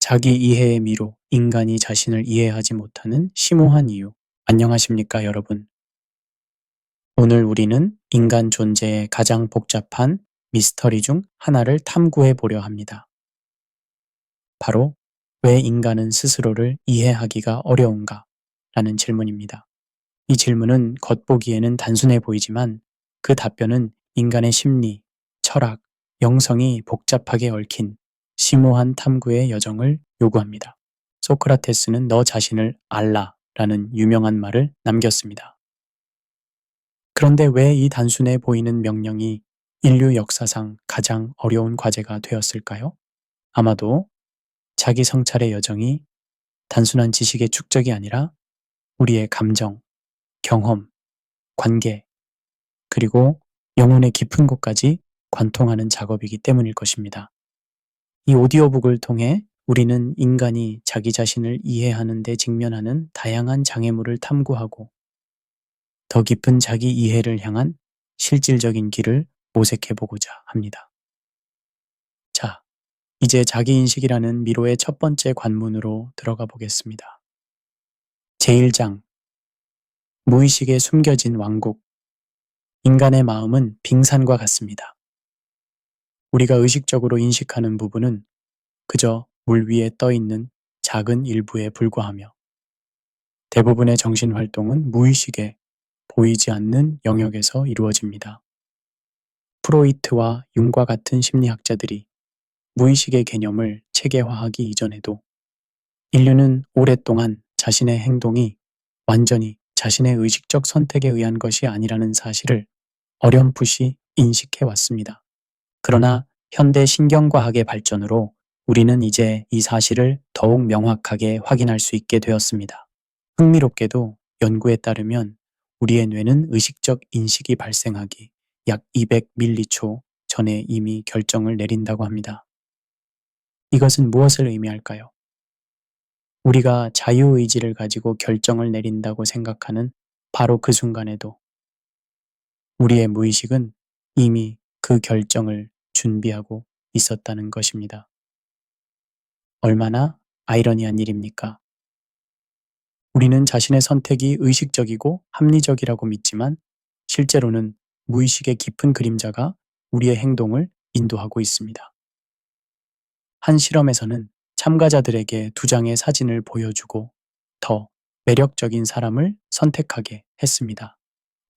자기 이해의 미로 인간이 자신을 이해하지 못하는 심오한 이유. 안녕하십니까, 여러분. 오늘 우리는 인간 존재의 가장 복잡한 미스터리 중 하나를 탐구해 보려 합니다. 바로 왜 인간은 스스로를 이해하기가 어려운가? 라는 질문입니다. 이 질문은 겉보기에는 단순해 보이지만 그 답변은 인간의 심리, 철학, 영성이 복잡하게 얽힌 심오한 탐구의 여정을 요구합니다. 소크라테스는 너 자신을 알라라는 유명한 말을 남겼습니다. 그런데 왜 이 단순해 보이는 명령이 인류 역사상 가장 어려운 과제가 되었을까요? 아마도 자기 성찰의 여정이 단순한 지식의 축적이 아니라 우리의 감정, 경험, 관계, 그리고 영혼의 깊은 곳까지 관통하는 작업이기 때문일 것입니다. 이 오디오북을 통해 우리는 인간이 자기 자신을 이해하는 데 직면하는 다양한 장애물을 탐구하고 더 깊은 자기 이해를 향한 실질적인 길을 모색해보고자 합니다. 자, 이제 자기인식이라는 미로의 첫 번째 관문으로 들어가 보겠습니다. 제1장, 무의식에 숨겨진 왕국. 인간의 마음은 빙산과 같습니다. 우리가 의식적으로 인식하는 부분은 그저 물 위에 떠 있는 작은 일부에 불과하며 대부분의 정신활동은 무의식에 보이지 않는 영역에서 이루어집니다. 프로이트와 융과 같은 심리학자들이 무의식의 개념을 체계화하기 이전에도 인류는 오랫동안 자신의 행동이 완전히 자신의 의식적 선택에 의한 것이 아니라는 사실을 어렴풋이 인식해왔습니다. 그러나 현대 신경과학의 발전으로 우리는 이제 이 사실을 더욱 명확하게 확인할 수 있게 되었습니다. 흥미롭게도 연구에 따르면 우리의 뇌는 의식적 인식이 발생하기 약 200밀리초 전에 이미 결정을 내린다고 합니다. 이것은 무엇을 의미할까요? 우리가 자유의지를 가지고 결정을 내린다고 생각하는 바로 그 순간에도 우리의 무의식은 이미 그 결정을 준비하고 있었다는 것입니다. 얼마나 아이러니한 일입니까? 우리는 자신의 선택이 의식적이고 합리적이라고 믿지만 실제로는 무의식의 깊은 그림자가 우리의 행동을 인도하고 있습니다. 한 실험에서는 참가자들에게 2장의 사진을 보여주고 더 매력적인 사람을 선택하게 했습니다.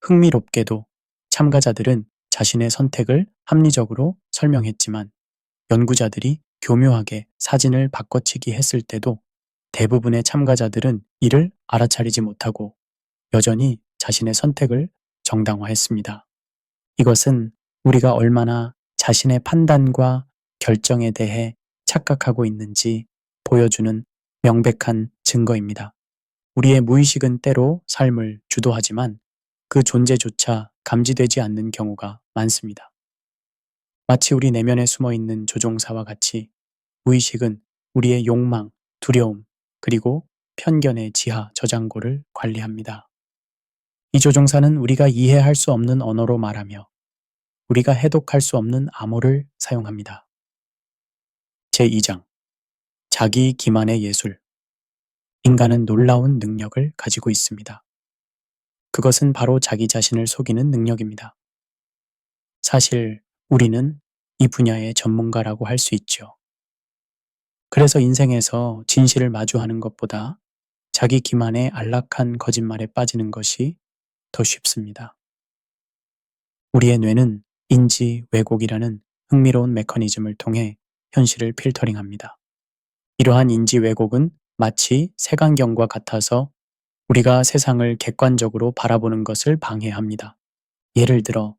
흥미롭게도 참가자들은 자신의 선택을 합리적으로 설명했지만 연구자들이 교묘하게 사진을 바꿔치기 했을 때도 대부분의 참가자들은 이를 알아차리지 못하고 여전히 자신의 선택을 정당화했습니다. 이것은 우리가 얼마나 자신의 판단과 결정에 대해 착각하고 있는지 보여주는 명백한 증거입니다. 우리의 무의식은 때로 삶을 주도하지만 그 존재조차 감지되지 않는 경우가 많습니다. 마치 우리 내면에 숨어 있는 조종사와 같이 무의식은 우리의 욕망, 두려움, 그리고 편견의 지하 저장고를 관리합니다. 이 조종사는 우리가 이해할 수 없는 언어로 말하며 우리가 해독할 수 없는 암호를 사용합니다. 제2장, 자기 기만의 예술. 인간은 놀라운 능력을 가지고 있습니다. 그것은 바로 자기 자신을 속이는 능력입니다. 사실 우리는 이 분야의 전문가라고 할 수 있죠. 그래서 인생에서 진실을 마주하는 것보다 자기 기만의 안락한 거짓말에 빠지는 것이 더 쉽습니다. 우리의 뇌는 인지 왜곡이라는 흥미로운 메커니즘을 통해 현실을 필터링합니다. 이러한 인지 왜곡은 마치 색안경과 같아서 우리가 세상을 객관적으로 바라보는 것을 방해합니다. 예를 들어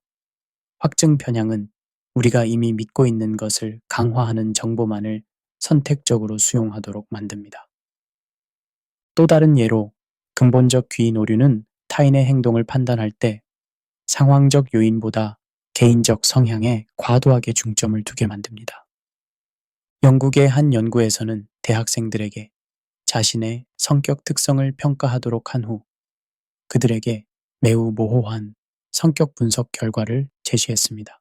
확증 편향은 우리가 이미 믿고 있는 것을 강화하는 정보만을 선택적으로 수용하도록 만듭니다. 또 다른 예로 근본적 귀인 오류는 타인의 행동을 판단할 때 상황적 요인보다 개인적 성향에 과도하게 중점을 두게 만듭니다. 영국의 한 연구에서는 대학생들에게 자신의 성격 특성을 평가하도록 한 후 그들에게 매우 모호한 성격 분석 결과를 제시했습니다.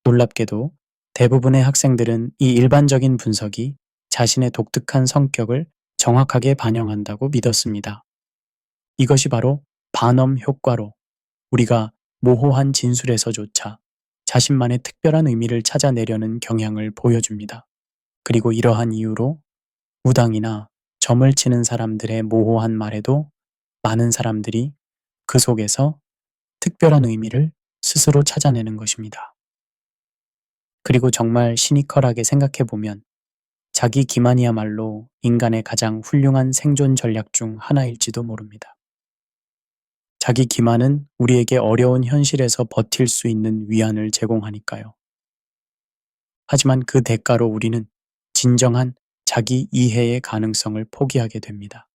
놀랍게도 대부분의 학생들은 이 일반적인 분석이 자신의 독특한 성격을 정확하게 반영한다고 믿었습니다. 이것이 바로 반엄 효과로 우리가 모호한 진술에서조차 자신만의 특별한 의미를 찾아내려는 경향을 보여줍니다. 그리고 이러한 이유로 무당이나 점을 치는 사람들의 모호한 말에도 많은 사람들이 그 속에서 특별한 의미를 스스로 찾아내는 것입니다. 그리고 정말 시니컬하게 생각해보면 자기 기만이야말로 인간의 가장 훌륭한 생존 전략 중 하나일지도 모릅니다. 자기 기만은 우리에게 어려운 현실에서 버틸 수 있는 위안을 제공하니까요. 하지만 그 대가로 우리는 진정한 자기 이해의 가능성을 포기하게 됩니다.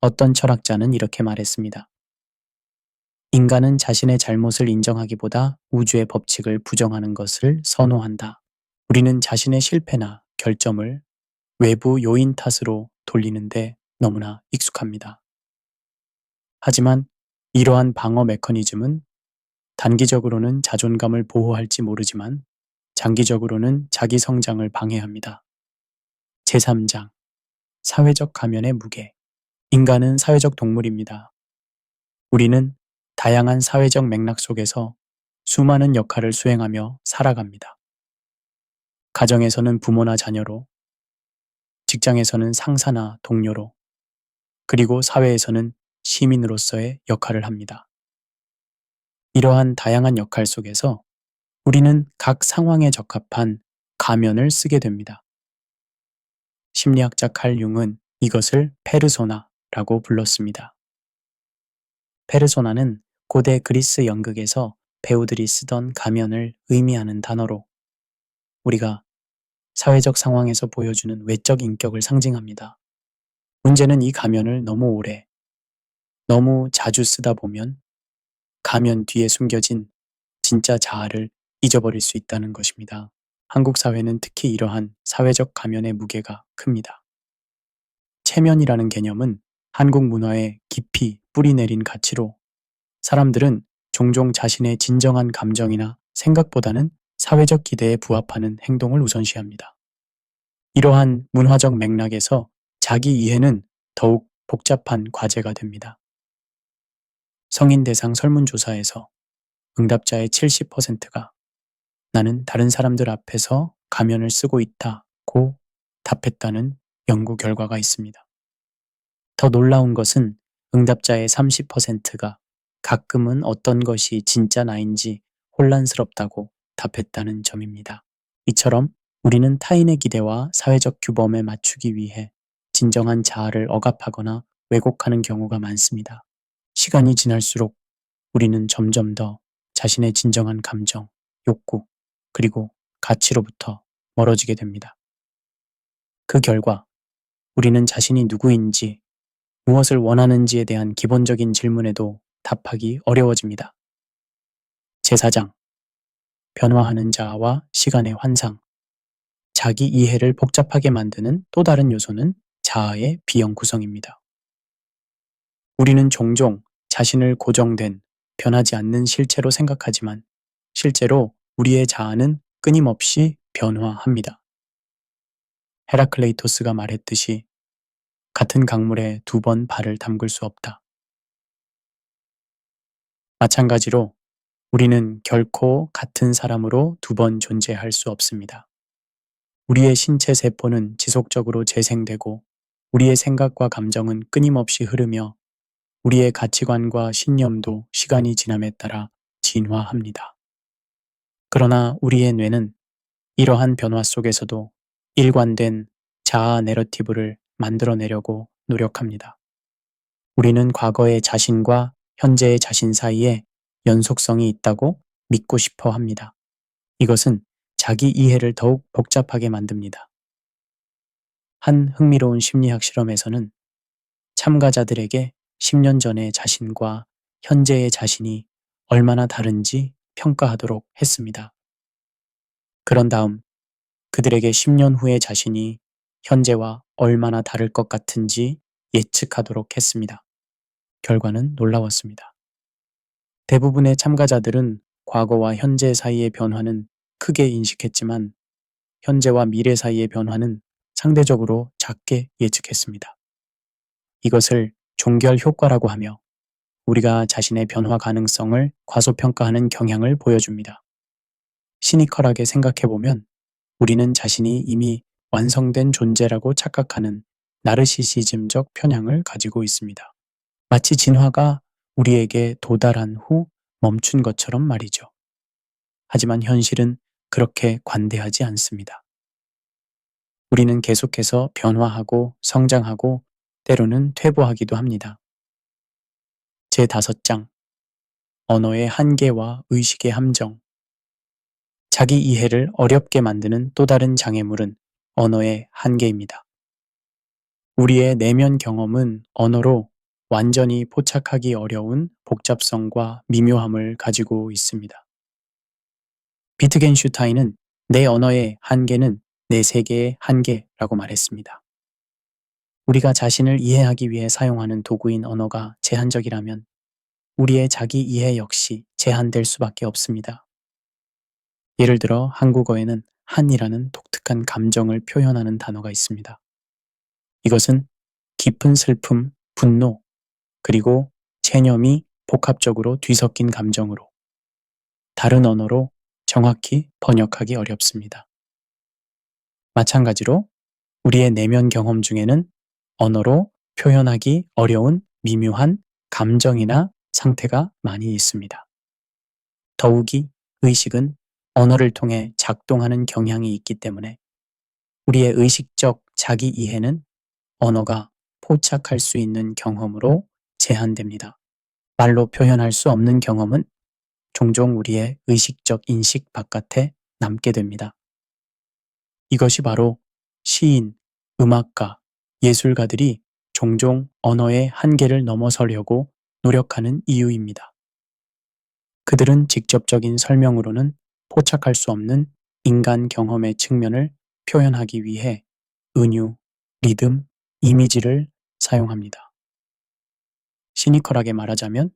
어떤 철학자는 이렇게 말했습니다. 인간은 자신의 잘못을 인정하기보다 우주의 법칙을 부정하는 것을 선호한다. 우리는 자신의 실패나 결점을 외부 요인 탓으로 돌리는데 너무나 익숙합니다. 하지만 이러한 방어 메커니즘은 단기적으로는 자존감을 보호할지 모르지만 장기적으로는 자기 성장을 방해합니다. 제3장 사회적 가면의 무게. 인간은 사회적 동물입니다. 우리는 다양한 사회적 맥락 속에서 수많은 역할을 수행하며 살아갑니다. 가정에서는 부모나 자녀로, 직장에서는 상사나 동료로, 그리고 사회에서는 시민으로서의 역할을 합니다. 이러한 다양한 역할 속에서 우리는 각 상황에 적합한 가면을 쓰게 됩니다. 심리학자 칼 융은 이것을 페르소나라고 불렀습니다. 페르소나는 고대 그리스 연극에서 배우들이 쓰던 가면을 의미하는 단어로 우리가 사회적 상황에서 보여주는 외적 인격을 상징합니다. 문제는 이 가면을 너무 오래, 너무 자주 쓰다 보면 가면 뒤에 숨겨진 진짜 자아를 잊어버릴 수 있다는 것입니다. 한국 사회는 특히 이러한 사회적 가면의 무게가 큽니다. 체면이라는 개념은 한국 문화에 깊이 뿌리내린 가치로 사람들은 종종 자신의 진정한 감정이나 생각보다는 사회적 기대에 부합하는 행동을 우선시합니다. 이러한 문화적 맥락에서 자기 이해는 더욱 복잡한 과제가 됩니다. 성인 대상 설문조사에서 응답자의 70%가 나는 다른 사람들 앞에서 가면을 쓰고 있다고 답했다는 연구 결과가 있습니다. 더 놀라운 것은 응답자의 30%가 가끔은 어떤 것이 진짜 나인지 혼란스럽다고 답했다는 점입니다. 이처럼 우리는 타인의 기대와 사회적 규범에 맞추기 위해 진정한 자아를 억압하거나 왜곡하는 경우가 많습니다. 시간이 지날수록 우리는 점점 더 자신의 진정한 감정, 욕구, 그리고 가치로부터 멀어지게 됩니다. 그 결과 우리는 자신이 누구인지, 무엇을 원하는지에 대한 기본적인 질문에도 답하기 어려워집니다. 제4장 변화하는 자아와 시간의 환상. 자기 이해를 복잡하게 만드는 또 다른 요소는 자아의 비형 구성입니다. 우리는 종종 자신을 고정된, 변하지 않는 실체로 생각하지만 실제로 우리의 자아는 끊임없이 변화합니다. 헤라클레이토스가 말했듯이 같은 강물에 2번 발을 담글 수 없다. 마찬가지로 우리는 결코 같은 사람으로 2번 존재할 수 없습니다. 우리의 신체 세포는 지속적으로 재생되고 우리의 생각과 감정은 끊임없이 흐르며 우리의 가치관과 신념도 시간이 지남에 따라 진화합니다. 그러나 우리의 뇌는 이러한 변화 속에서도 일관된 자아 내러티브를 만들어내려고 노력합니다. 우리는 과거의 자신과 현재의 자신 사이에 연속성이 있다고 믿고 싶어 합니다. 이것은 자기 이해를 더욱 복잡하게 만듭니다. 한 흥미로운 심리학 실험에서는 참가자들에게 10년 전의 자신과 현재의 자신이 얼마나 다른지 평가하도록 했습니다. 그런 다음 그들에게 10년 후의 자신이 현재와 얼마나 다를 것 같은지 예측하도록 했습니다. 결과는 놀라웠습니다. 대부분의 참가자들은 과거와 현재 사이의 변화는 크게 인식했지만 현재와 미래 사이의 변화는 상대적으로 작게 예측했습니다. 이것을 종결 효과라고 하며 우리가 자신의 변화 가능성을 과소평가하는 경향을 보여줍니다. 시니컬하게 생각해보면 우리는 자신이 이미 완성된 존재라고 착각하는 나르시시즘적 편향을 가지고 있습니다. 마치 진화가 우리에게 도달한 후 멈춘 것처럼 말이죠. 하지만 현실은 그렇게 관대하지 않습니다. 우리는 계속해서 변화하고 성장하고 때로는 퇴보하기도 합니다. 제5장 언어의 한계와 의식의 함정. 자기 이해를 어렵게 만드는 또 다른 장애물은 언어의 한계입니다. 우리의 내면 경험은 언어로 완전히 포착하기 어려운 복잡성과 미묘함을 가지고 있습니다. 비트겐슈타인은 내 언어의 한계는 내 세계의 한계라고 말했습니다. 우리가 자신을 이해하기 위해 사용하는 도구인 언어가 제한적이라면 우리의 자기 이해 역시 제한될 수밖에 없습니다. 예를 들어 한국어에는 한이라는 독특한 감정을 표현하는 단어가 있습니다. 이것은 깊은 슬픔, 분노, 그리고 체념이 복합적으로 뒤섞인 감정으로 다른 언어로 정확히 번역하기 어렵습니다. 마찬가지로 우리의 내면 경험 중에는 언어로 표현하기 어려운 미묘한 감정이나 상태가 많이 있습니다. 더욱이 의식은 언어를 통해 작동하는 경향이 있기 때문에 우리의 의식적 자기 이해는 언어가 포착할 수 있는 경험으로 제한됩니다. 말로 표현할 수 없는 경험은 종종 우리의 의식적 인식 바깥에 남게 됩니다. 이것이 바로 시인, 음악가, 예술가들이 종종 언어의 한계를 넘어서려고 노력하는 이유입니다. 그들은 직접적인 설명으로는 포착할 수 없는 인간 경험의 측면을 표현하기 위해 은유, 리듬, 이미지를 사용합니다. 시니컬하게 말하자면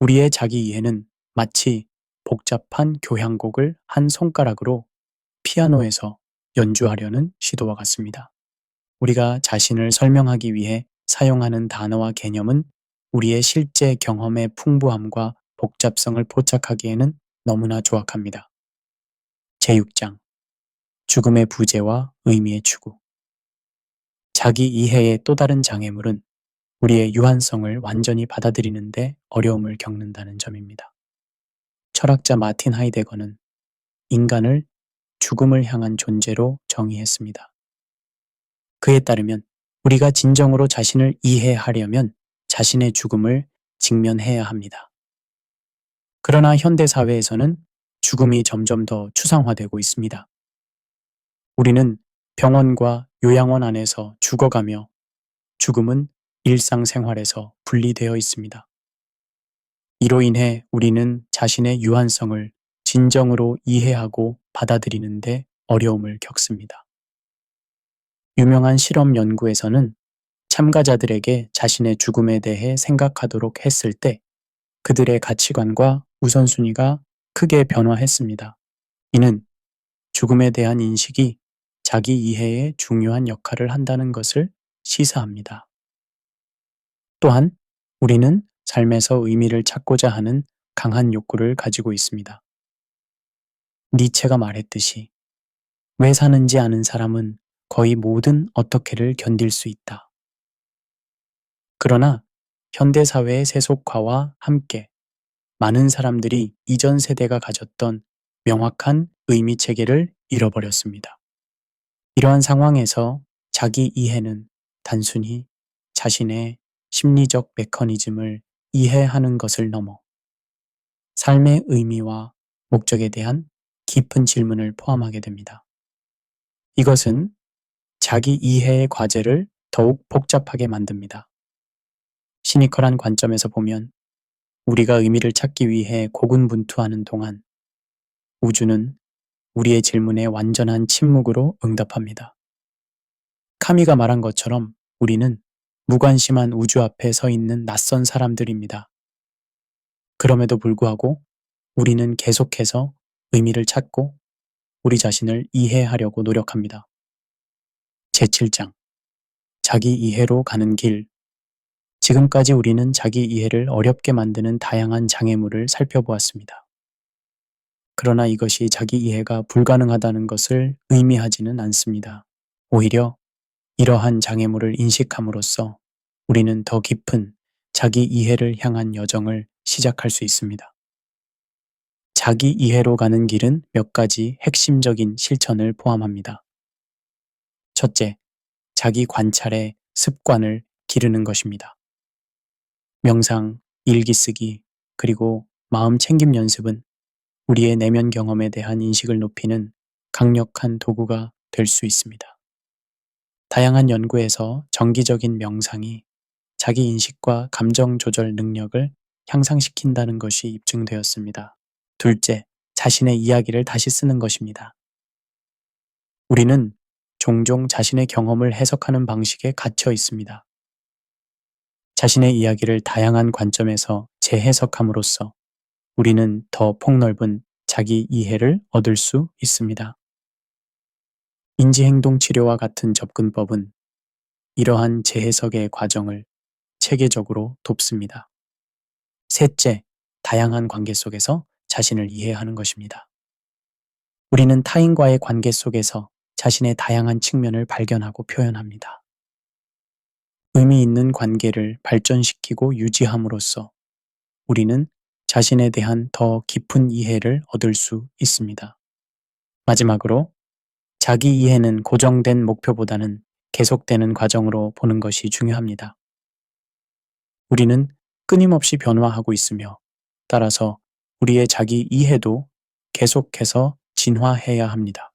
우리의 자기 이해는 마치 복잡한 교향곡을 한 손가락으로 피아노에서 연주하려는 시도와 같습니다. 우리가 자신을 설명하기 위해 사용하는 단어와 개념은 우리의 실제 경험의 풍부함과 복잡성을 포착하기에는 너무나 조악합니다. 제6장 죽음의 부재와 의미의 추구. 자기 이해의 또 다른 장애물은 우리의 유한성을 완전히 받아들이는데 어려움을 겪는다는 점입니다. 철학자 마틴 하이데거는 인간을 죽음을 향한 존재로 정의했습니다. 그에 따르면 우리가 진정으로 자신을 이해하려면 자신의 죽음을 직면해야 합니다. 그러나 현대 사회에서는 죽음이 점점 더 추상화되고 있습니다. 우리는 병원과 요양원 안에서 죽어가며 죽음은 일상생활에서 분리되어 있습니다. 이로 인해 우리는 자신의 유한성을 진정으로 이해하고 받아들이는데 어려움을 겪습니다. 유명한 실험 연구에서는 참가자들에게 자신의 죽음에 대해 생각하도록 했을 때 그들의 가치관과 우선순위가 크게 변화했습니다. 이는 죽음에 대한 인식이 자기 이해에 중요한 역할을 한다는 것을 시사합니다. 또한 우리는 삶에서 의미를 찾고자 하는 강한 욕구를 가지고 있습니다. 니체가 말했듯이 왜 사는지 아는 사람은 거의 모든 어떻게를 견딜 수 있다. 그러나 현대사회의 세속화와 함께 많은 사람들이 이전 세대가 가졌던 명확한 의미 체계를 잃어버렸습니다. 이러한 상황에서 자기 이해는 단순히 자신의 심리적 메커니즘을 이해하는 것을 넘어 삶의 의미와 목적에 대한 깊은 질문을 포함하게 됩니다. 이것은 자기 이해의 과제를 더욱 복잡하게 만듭니다. 시니컬한 관점에서 보면 우리가 의미를 찾기 위해 고군분투하는 동안 우주는 우리의 질문에 완전한 침묵으로 응답합니다. 카미가 말한 것처럼 우리는 무관심한 우주 앞에 서 있는 낯선 사람들입니다. 그럼에도 불구하고 우리는 계속해서 의미를 찾고 우리 자신을 이해하려고 노력합니다. 제7장 자기 이해로 가는 길. 지금까지 우리는 자기 이해를 어렵게 만드는 다양한 장애물을 살펴보았습니다. 그러나 이것이 자기 이해가 불가능하다는 것을 의미하지는 않습니다. 오히려 이러한 장애물을 인식함으로써 우리는 더 깊은 자기 이해를 향한 여정을 시작할 수 있습니다. 자기 이해로 가는 길은 몇 가지 핵심적인 실천을 포함합니다. 첫째, 자기 관찰의 습관을 기르는 것입니다. 명상, 일기 쓰기, 그리고 마음 챙김 연습은 우리의 내면 경험에 대한 인식을 높이는 강력한 도구가 될 수 있습니다. 다양한 연구에서 정기적인 명상이 자기 인식과 감정 조절 능력을 향상시킨다는 것이 입증되었습니다. 둘째, 자신의 이야기를 다시 쓰는 것입니다. 우리는 종종 자신의 경험을 해석하는 방식에 갇혀 있습니다. 자신의 이야기를 다양한 관점에서 재해석함으로써 우리는 더 폭넓은 자기 이해를 얻을 수 있습니다. 인지행동 치료와 같은 접근법은 이러한 재해석의 과정을 체계적으로 돕습니다. 셋째, 다양한 관계 속에서 자신을 이해하는 것입니다. 우리는 타인과의 관계 속에서 자신의 다양한 측면을 발견하고 표현합니다. 의미 있는 관계를 발전시키고 유지함으로써 우리는 자신에 대한 더 깊은 이해를 얻을 수 있습니다. 마지막으로 자기 이해는 고정된 목표보다는 계속되는 과정으로 보는 것이 중요합니다. 우리는 끊임없이 변화하고 있으며 따라서 우리의 자기 이해도 계속해서 진화해야 합니다.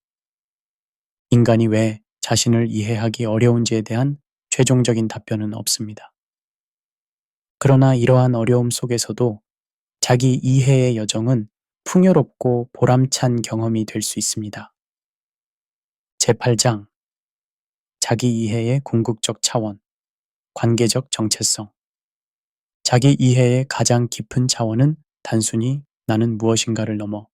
인간이 왜 자신을 이해하기 어려운지에 대한 최종적인 답변은 없습니다. 그러나 이러한 어려움 속에서도 자기 이해의 여정은 풍요롭고 보람찬 경험이 될 수 있습니다. 제8장 자기 이해의 궁극적 차원, 관계적 정체성. 자기 이해의 가장 깊은 차원은 단순히 나는 무엇인가를 넘어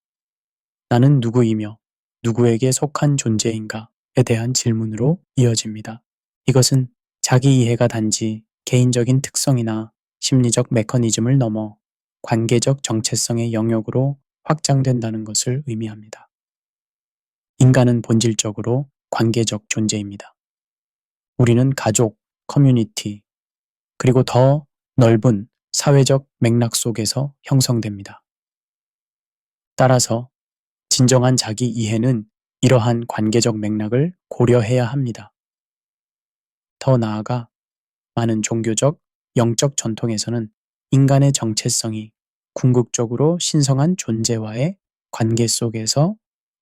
나는 누구이며 누구에게 속한 존재인가에 대한 질문으로 이어집니다. 이것은 자기 이해가 단지 개인적인 특성이나 심리적 메커니즘을 넘어 관계적 정체성의 영역으로 확장된다는 것을 의미합니다. 인간은 본질적으로 관계적 존재입니다. 우리는 가족, 커뮤니티, 그리고 더 넓은 사회적 맥락 속에서 형성됩니다. 따라서 진정한 자기 이해는 이러한 관계적 맥락을 고려해야 합니다. 더 나아가 많은 종교적, 영적 전통에서는 인간의 정체성이 궁극적으로 신성한 존재와의 관계 속에서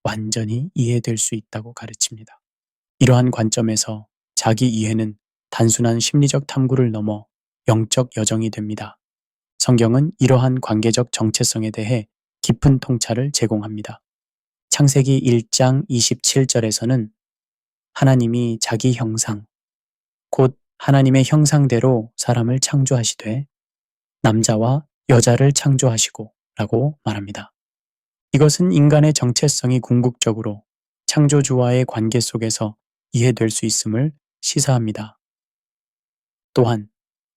완전히 이해될 수 있다고 가르칩니다. 이러한 관점에서 자기 이해는 단순한 심리적 탐구를 넘어 영적 여정이 됩니다. 성경은 이러한 관계적 정체성에 대해 깊은 통찰을 제공합니다. 창세기 1장 27절에서는 하나님이 자기 형상, 곧 하나님의 형상대로 사람을 창조하시되 남자와 여자를 창조하시고 라고 말합니다. 이것은 인간의 정체성이 궁극적으로 창조주와의 관계 속에서 이해될 수 있음을 시사합니다. 또한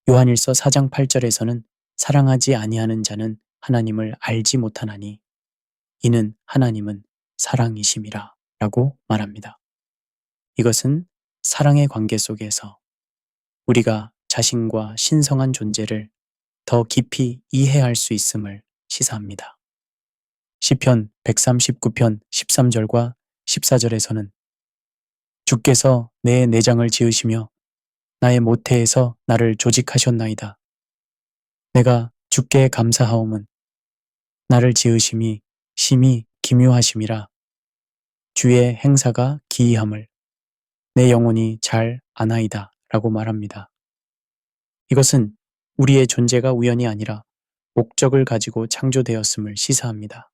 요한일서 4장 8절에서는 사랑하지 아니하는 자는 하나님을 알지 못하나니 이는 하나님은 사랑이심이라 라고 말합니다. 이것은 사랑의 관계 속에서 우리가 자신과 신성한 존재를 더 깊이 이해할 수 있음을 시사합니다. 시편 139편 13절과 14절에서는 주께서 내 내장을 지으시며 나의 모태에서 나를 조직하셨나이다. 내가 주께 감사하옴은 나를 지으심이 심히 기묘하심이라. 주의 행사가 기이함을 내 영혼이 잘 아나이다 라고 말합니다. 이것은 우리의 존재가 우연이 아니라 목적을 가지고 창조되었음을 시사합니다.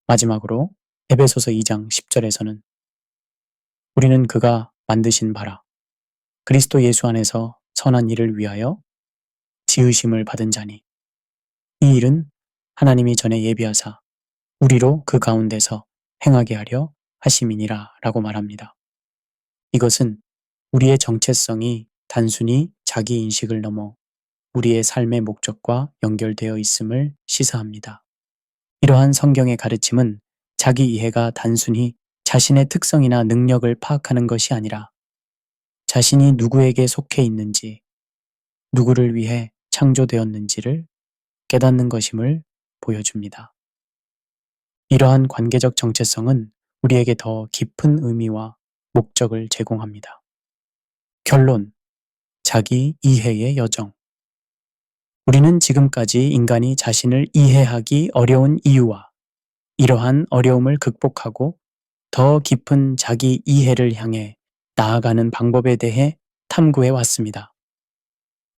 마지막으로 에베소서 2장 10절에서는 우리는 그가 만드신 바라 그리스도 예수 안에서 선한 일을 위하여 지으심을 받은 자니 이 일은 하나님이 전에 예비하사 우리로 그 가운데서 행하게 하려 하심이니라 라고 말합니다. 이것은 우리의 정체성이 단순히 자기 인식을 넘어 우리의 삶의 목적과 연결되어 있음을 시사합니다. 이러한 성경의 가르침은 자기 이해가 단순히 자신의 특성이나 능력을 파악하는 것이 아니라 자신이 누구에게 속해 있는지, 누구를 위해 창조되었는지를 깨닫는 것임을 보여줍니다. 이러한 관계적 정체성은 우리에게 더 깊은 의미와 목적을 제공합니다. 결론, 자기 이해의 여정. 우리는 지금까지 인간이 자신을 이해하기 어려운 이유와 이러한 어려움을 극복하고 더 깊은 자기 이해를 향해 나아가는 방법에 대해 탐구해 왔습니다.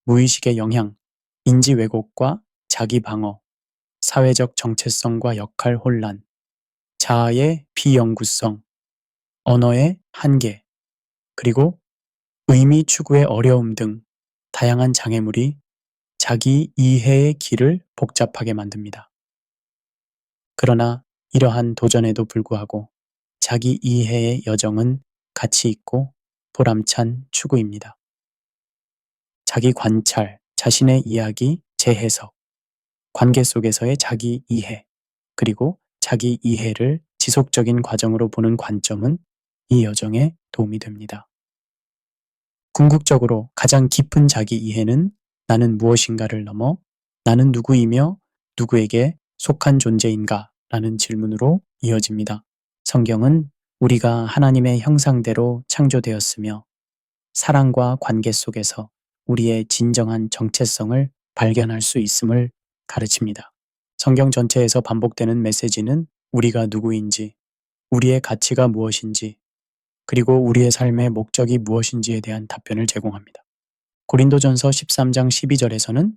무의식의 영향, 인지 왜곡과 자기 방어, 사회적 정체성과 역할 혼란, 자아의 비영구성, 언어의 한계, 그리고 의미 추구의 어려움 등 다양한 장애물이 자기 이해의 길을 복잡하게 만듭니다. 그러나 이러한 도전에도 불구하고 자기 이해의 여정은 가치 있고 보람찬 추구입니다. 자기 관찰, 자신의 이야기, 재해석, 관계 속에서의 자기 이해, 그리고 자기 이해를 지속적인 과정으로 보는 관점은 이 여정에 도움이 됩니다. 궁극적으로 가장 깊은 자기 이해는 나는 무엇인가를 넘어 나는 누구이며 누구에게 속한 존재인가 라는 질문으로 이어집니다. 성경은 우리가 하나님의 형상대로 창조되었으며 사랑과 관계 속에서 우리의 진정한 정체성을 발견할 수 있음을 가르칩니다. 성경 전체에서 반복되는 메시지는 우리가 누구인지, 우리의 가치가 무엇인지, 그리고 우리의 삶의 목적이 무엇인지에 대한 답변을 제공합니다. 고린도전서 13장 12절에서는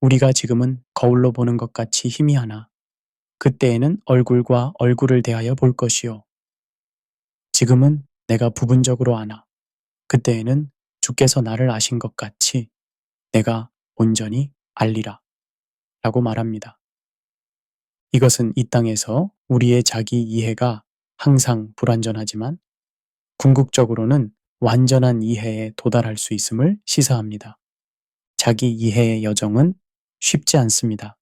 우리가 지금은 거울로 보는 것 같이 희미하나 그때에는 얼굴과 얼굴을 대하여 볼 것이요. 지금은 내가 부분적으로 아나 그때에는 주께서 나를 아신 것 같이 내가 온전히 알리라 라고 말합니다. 이것은 이 땅에서 우리의 자기 이해가 항상 불완전하지만 궁극적으로는 완전한 이해에 도달할 수 있음을 시사합니다. 자기 이해의 여정은 쉽지 않습니다.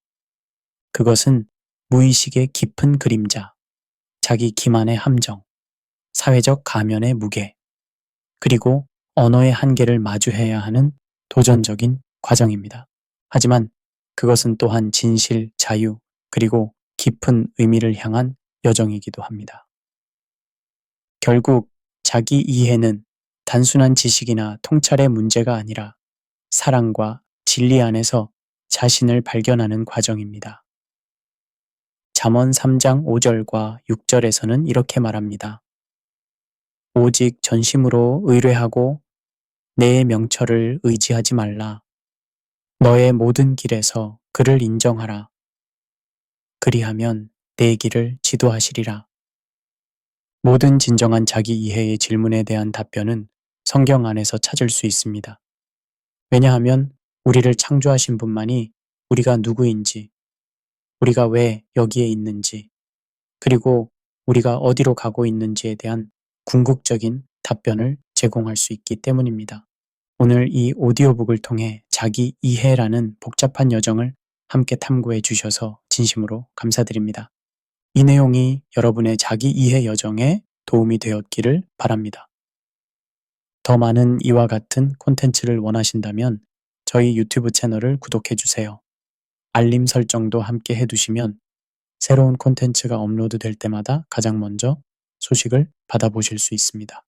그것은 무의식의 깊은 그림자, 자기 기만의 함정, 사회적 가면의 무게, 그리고 언어의 한계를 마주해야 하는 도전적인 과정입니다. 하지만 그것은 또한 진실, 자유, 그리고 깊은 의미를 향한 여정이기도 합니다. 결국 자기 이해는 단순한 지식이나 통찰의 문제가 아니라 사랑과 진리 안에서 자신을 발견하는 과정입니다. 잠언 3장 5절과 6절에서는 이렇게 말합니다. 오직 전심으로 의뢰하고 내 명철을 의지하지 말라. 너의 모든 길에서 그를 인정하라. 그리하면 내 길을 지도하시리라. 모든 진정한 자기 이해의 질문에 대한 답변은 성경 안에서 찾을 수 있습니다. 왜냐하면 우리를 창조하신 분만이 우리가 누구인지, 우리가 왜 여기에 있는지, 그리고 우리가 어디로 가고 있는지에 대한 궁극적인 답변을 제공할 수 있기 때문입니다. 오늘 이 오디오북을 통해 자기 이해라는 복잡한 여정을 함께 탐구해 주셔서 진심으로 감사드립니다. 이 내용이 여러분의 자기 이해 여정에 도움이 되었기를 바랍니다. 더 많은 이와 같은 콘텐츠를 원하신다면 저희 유튜브 채널을 구독해 주세요. 알림 설정도 함께 해두시면 새로운 콘텐츠가 업로드 될 때마다 가장 먼저 소식을 받아보실 수 있습니다.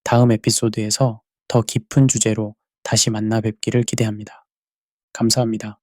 다음 에피소드에서 더 깊은 주제로 다시 만나 뵙기를 기대합니다. 감사합니다.